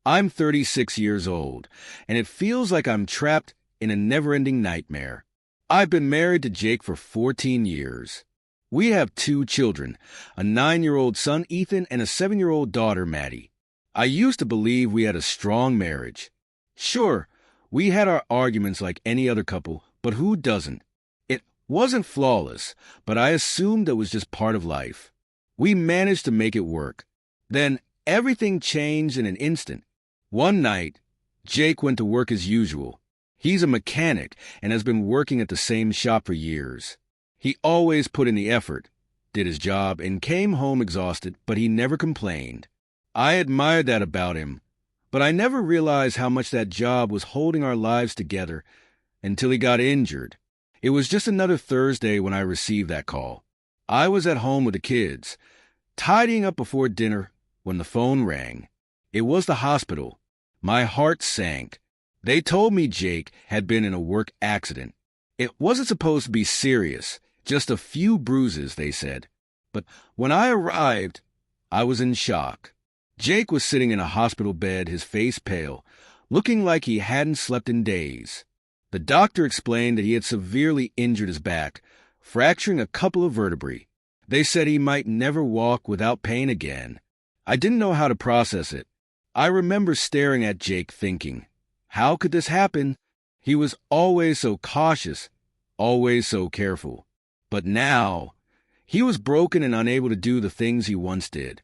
I'm 36 years old, and it feels like I'm trapped in a never-ending nightmare. I've been married to Jake for 14 years. We have 2 children, a 9-year-old son, Ethan, and a 7-year-old daughter, Maddie. I used to believe we had a strong marriage. Sure, we had our arguments like any other couple, but who doesn't? It wasn't flawless, but I assumed it was just part of life. We managed to make it work. Then everything changed in an instant. One night, Jake went to work as usual. He's a mechanic and has been working at the same shop for years. He always put in the effort, did his job, and came home exhausted, but he never complained. I admired that about him, but I never realized how much that job was holding our lives together until he got injured. It was just another Thursday when I received that call. I was at home with the kids, tidying up before dinner, when the phone rang. It was the hospital. My heart sank. They told me Jake had been in a work accident. It wasn't supposed to be serious, just a few bruises, they said. But when I arrived, I was in shock. Jake was sitting in a hospital bed, his face pale, looking like he hadn't slept in days. The doctor explained that he had severely injured his back, fracturing a couple of vertebrae. They said he might never walk without pain again. I didn't know how to process it. I remember staring at Jake thinking, how could this happen? He was always so cautious, always so careful. But now, he was broken and unable to do the things he once did.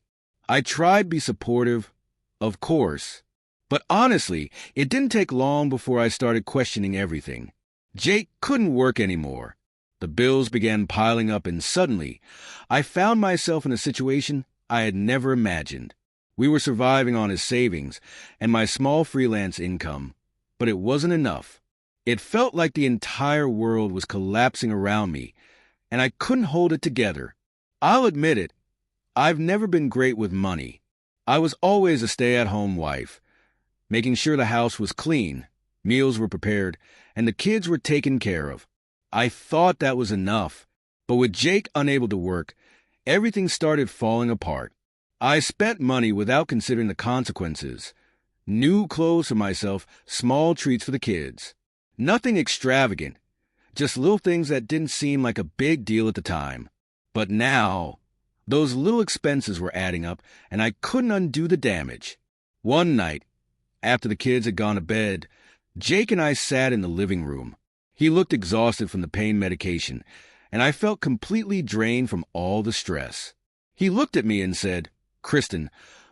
I tried to be supportive, of course. But honestly, it didn't take long before I started questioning everything. Jake couldn't work anymore. The bills began piling up, and suddenly, I found myself in a situation I had never imagined. We were surviving on his savings and my small freelance income, but it wasn't enough. It felt like the entire world was collapsing around me, and I couldn't hold it together. I'll admit it, I've never been great with money. I was always a stay-at-home wife, making sure the house was clean, meals were prepared, and the kids were taken care of. I thought that was enough, but with Jake unable to work, everything started falling apart. I spent money without considering the consequences. New clothes for myself, small treats for the kids. Nothing extravagant, just little things that didn't seem like a big deal at the time. But now, those little expenses were adding up, and I couldn't undo the damage. One night, after the kids had gone to bed, Jake and I sat in the living room. He looked exhausted from the pain medication, and I felt completely drained from all the stress. He looked at me and said, "Kristen,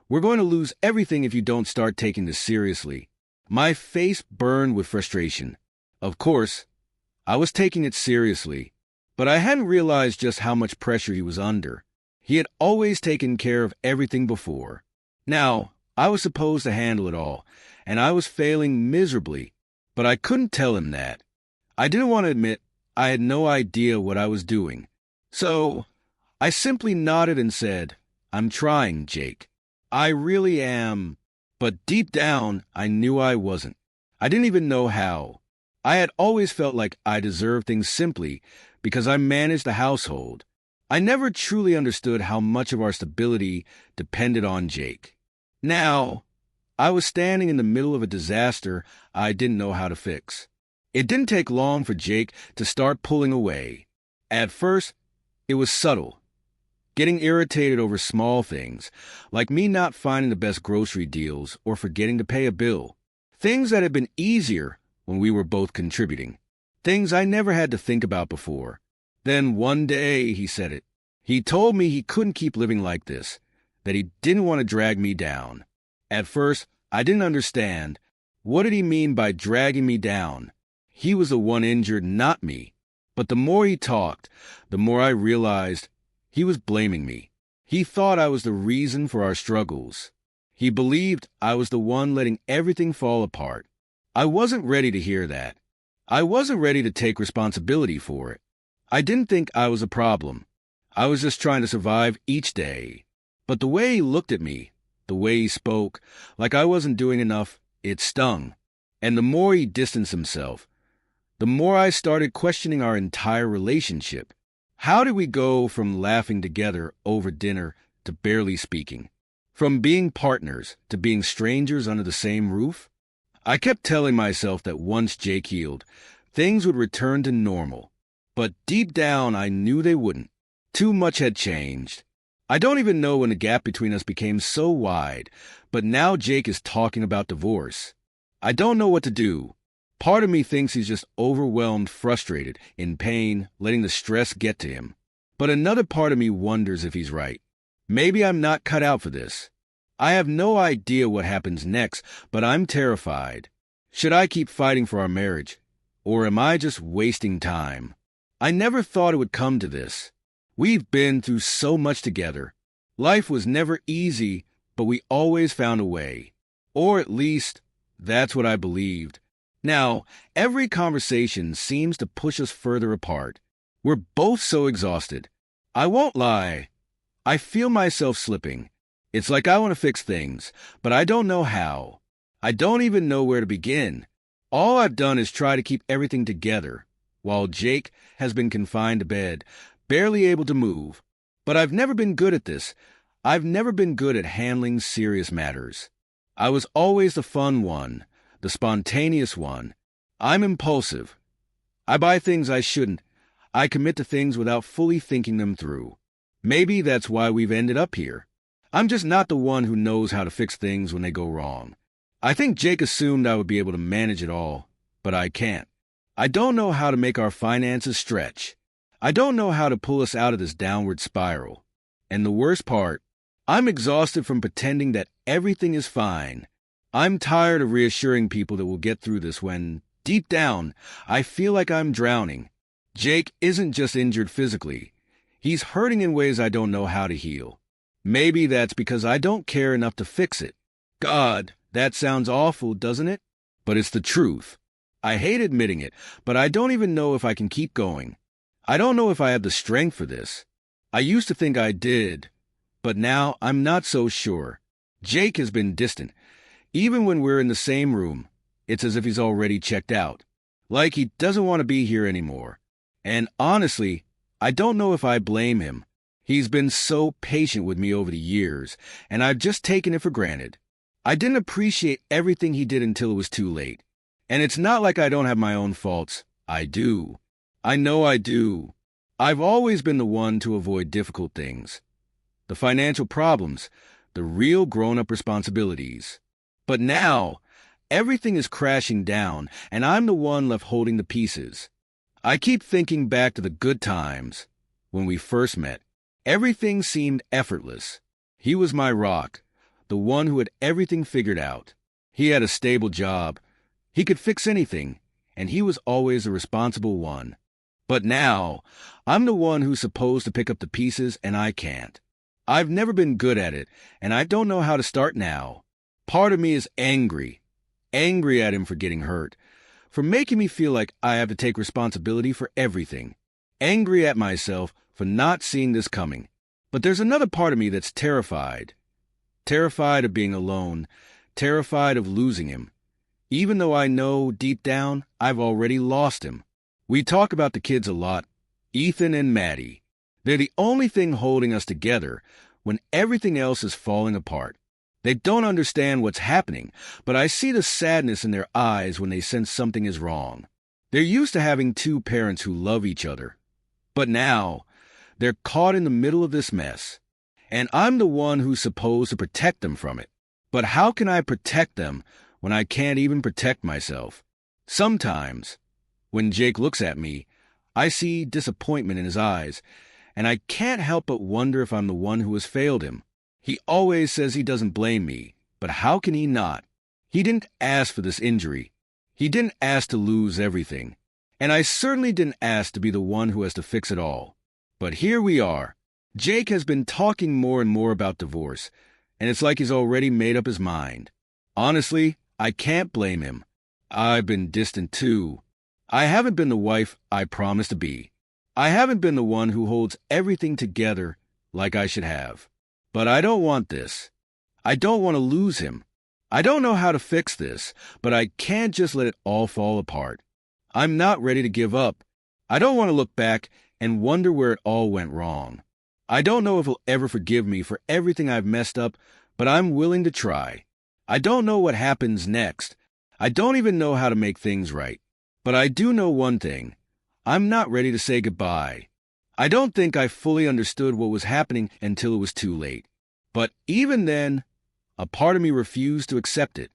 we're going to lose everything if you don't start taking this seriously." My face burned with frustration. Of course, I was taking it seriously, but I hadn't realized just how much pressure he was under. He had always taken care of everything before. Now, I was supposed to handle it all, and I was failing miserably, but I couldn't tell him that. I didn't want to admit I had no idea what I was doing. So, I simply nodded and said, "I'm trying, Jake. I really am." But deep down, I knew I wasn't. I didn't even know how. I had always felt like I deserved things simply because I managed the household. I never truly understood how much of our stability depended on Jake. Now, I was standing in the middle of a disaster I didn't know how to fix. It didn't take long for Jake to start pulling away. At first, it was subtle, getting irritated over small things, like me not finding the best grocery deals or forgetting to pay a bill. Things that had been easier when we were both contributing. Things I never had to think about before. Then one day, he said it. He told me he couldn't keep living like this, that he didn't want to drag me down. At first, I didn't understand. What did he mean by dragging me down? He was the one injured, not me. But the more he talked, the more I realized he was blaming me. He thought I was the reason for our struggles. He believed I was the one letting everything fall apart. I wasn't ready to hear that. I wasn't ready to take responsibility for it. I didn't think I was a problem. I was just trying to survive each day. But the way he looked at me, the way he spoke, like I wasn't doing enough, it stung. And the more he distanced himself, the more I started questioning our entire relationship. How did we go from laughing together over dinner to barely speaking? From being partners to being strangers under the same roof. I kept telling myself that once Jake healed, things would return to normal. But deep down, I knew they wouldn't. Too much had changed. I don't even know when the gap between us became so wide, but now Jake is talking about divorce. I don't know what to do. Part of me thinks he's just overwhelmed, frustrated, in pain, letting the stress get to him. But another part of me wonders if he's right. Maybe I'm not cut out for this. I have no idea what happens next, but I'm terrified. Should I keep fighting for our marriage? Or am I just wasting time? I never thought it would come to this. We've been through so much together. Life was never easy, but we always found a way. Or at least, that's what I believed. Now, every conversation seems to push us further apart. We're both so exhausted. I won't lie. I feel myself slipping. It's like I want to fix things, but I don't know how. I don't even know where to begin. All I've done is try to keep everything together, while Jake has been confined to bed, barely able to move. But I've never been good at this. I've never been good at handling serious matters. I was always the fun one, the spontaneous one. I'm impulsive. I buy things I shouldn't. I commit to things without fully thinking them through. Maybe that's why we've ended up here. I'm just not the one who knows how to fix things when they go wrong. I think Jake assumed I would be able to manage it all, but I can't. I don't know how to make our finances stretch. I don't know how to pull us out of this downward spiral. And the worst part, I'm exhausted from pretending that everything is fine. I'm tired of reassuring people that we'll get through this when, deep down, I feel like I'm drowning. Jake isn't just injured physically. He's hurting in ways I don't know how to heal. Maybe that's because I don't care enough to fix it. God, that sounds awful, doesn't it? But it's the truth. I hate admitting it, but I don't even know if I can keep going. I don't know if I have the strength for this. I used to think I did, but now I'm not so sure. Jake has been distant. Even when we're in the same room, it's as if he's already checked out. Like he doesn't want to be here anymore. And honestly, I don't know if I blame him. He's been so patient with me over the years, and I've just taken it for granted. I didn't appreciate everything he did until it was too late. And it's not like I don't have my own faults. I do. I know I do. I've always been the one to avoid difficult things. The financial problems, the real grown-up responsibilities. But now, everything is crashing down, and I'm the one left holding the pieces. I keep thinking back to the good times. When we first met, everything seemed effortless. He was my rock, the one who had everything figured out. He had a stable job. He could fix anything, and he was always the responsible one. But now, I'm the one who's supposed to pick up the pieces, and I can't. I've never been good at it, and I don't know how to start now. Part of me is angry at him for getting hurt, for making me feel like I have to take responsibility for everything. Angry at myself for not seeing this coming. But there's another part of me that's terrified. Terrified of being alone, terrified of losing him. Even though I know deep down I've already lost him. We talk about the kids a lot, Ethan and Maddie. They're the only thing holding us together when everything else is falling apart. They don't understand what's happening, but I see the sadness in their eyes when they sense something is wrong. They're used to having two parents who love each other. But now, they're caught in the middle of this mess. And I'm the one who's supposed to protect them from it. But how can I protect them when I can't even protect myself? Sometimes, when Jake looks at me, I see disappointment in his eyes, and I can't help but wonder if I'm the one who has failed him. He always says he doesn't blame me, but how can he not? He didn't ask for this injury. He didn't ask to lose everything. And I certainly didn't ask to be the one who has to fix it all. But here we are. Jake has been talking more and more about divorce, and it's like he's already made up his mind. Honestly, I can't blame him. I've been distant too. I haven't been the wife I promised to be. I haven't been the one who holds everything together like I should have. But I don't want this. I don't want to lose him. I don't know how to fix this, but I can't just let it all fall apart. I'm not ready to give up. I don't want to look back and wonder where it all went wrong. I don't know if he'll ever forgive me for everything I've messed up, but I'm willing to try. I don't know what happens next. I don't even know how to make things right. But I do know one thing. I'm not ready to say goodbye. I don't think I fully understood what was happening until it was too late. But even then, a part of me refused to accept it.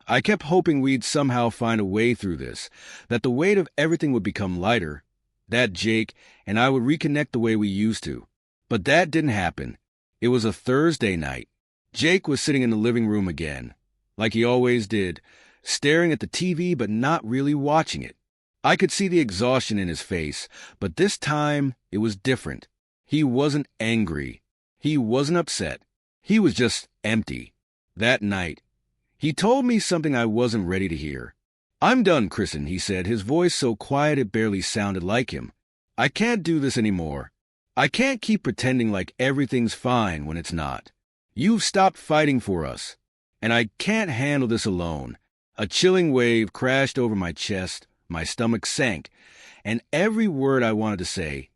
I kept hoping we'd somehow find a way through this, that the weight of everything would become lighter, that Jake and I would reconnect the way we used to. But that didn't happen. It was a Thursday night. Jake was sitting in the living room again, like he always did, staring at the TV but not really watching it. I could see the exhaustion in his face, but this time it was different. He wasn't angry. He wasn't upset. He was just empty. That night, he told me something I wasn't ready to hear. "I'm done, Kristen," he said, his voice so quiet it barely sounded like him. "I can't do this anymore. I can't keep pretending like everything's fine when it's not. You've stopped fighting for us, and I can't handle this alone." A chilling wave crashed over my chest, my stomach sank, and every word I wanted to say,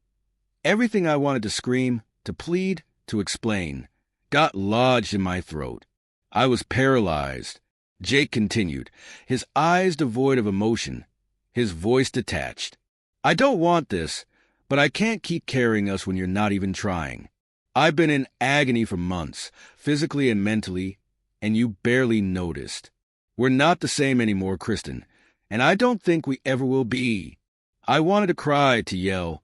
everything I wanted to scream, to plead, to explain, got lodged in my throat. I was paralyzed. Jake continued, his eyes devoid of emotion, his voice detached. "I don't want this, but I can't keep carrying us when you're not even trying. I've been in agony for months, physically and mentally, and you barely noticed. We're not the same anymore, Kristen, and I don't think we ever will be." I wanted to cry, to yell,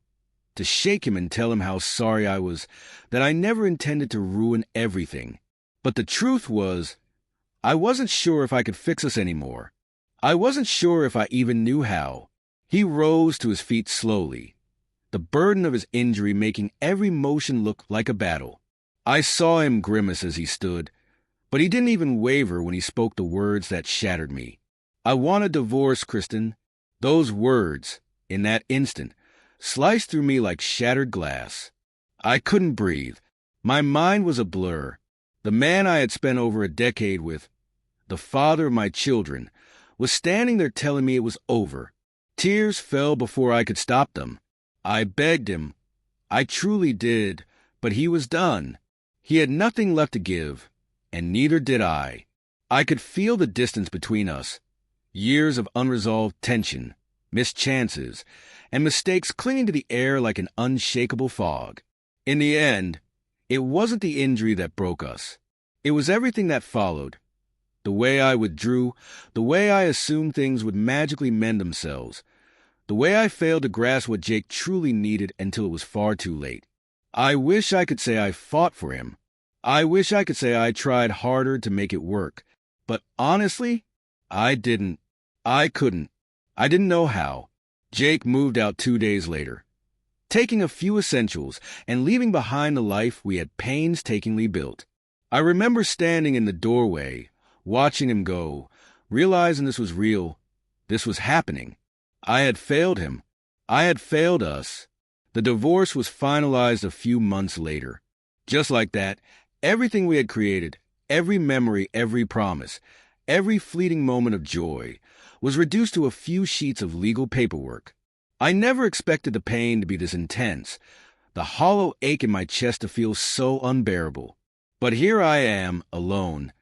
to shake him and tell him how sorry I was, that I never intended to ruin everything. But the truth was, I wasn't sure if I could fix us anymore. I wasn't sure if I even knew how. He rose to his feet slowly, the burden of his injury making every motion look like a battle. I saw him grimace as he stood, but he didn't even waver when he spoke the words that shattered me. "I want a divorce, Kristen." Those words, in that instant, sliced through me like shattered glass. I couldn't breathe. My mind was a blur. The man I had spent over a decade with, the father of my children, was standing there telling me it was over. Tears fell before I could stop them. I begged him. I truly did, but he was done. He had nothing left to give, and neither did I. I could feel the distance between us, years of unresolved tension, missed chances, and mistakes clinging to the air like an unshakable fog. In the end, it wasn't the injury that broke us. It was everything that followed. The way I withdrew, the way I assumed things would magically mend themselves, the way I failed to grasp what Jake truly needed until it was far too late. I wish I could say I fought for him. I wish I could say I tried harder to make it work. But honestly, I didn't. I couldn't. I didn't know how. Jake moved out 2 days later, taking a few essentials and leaving behind the life we had painstakingly built. I remember standing in the doorway, watching him go, realizing this was real, this was happening. I had failed him. I had failed us. The divorce was finalized a few months later. Just like that, everything we had created, every memory, every promise, every fleeting moment of joy, was reduced to a few sheets of legal paperwork. I never expected the pain to be this intense, the hollow ache in my chest to feel so unbearable. But here I am, alone,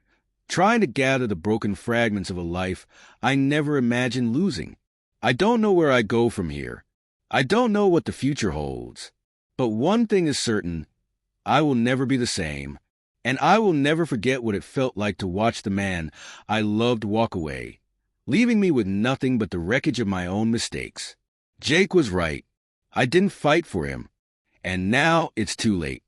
trying to gather the broken fragments of a life I never imagined losing. I don't know where I go from here. I don't know what the future holds. But one thing is certain, I will never be the same, and I will never forget what it felt like to watch the man I loved walk away, leaving me with nothing but the wreckage of my own mistakes. Jake was right. I didn't fight for him, and now it's too late.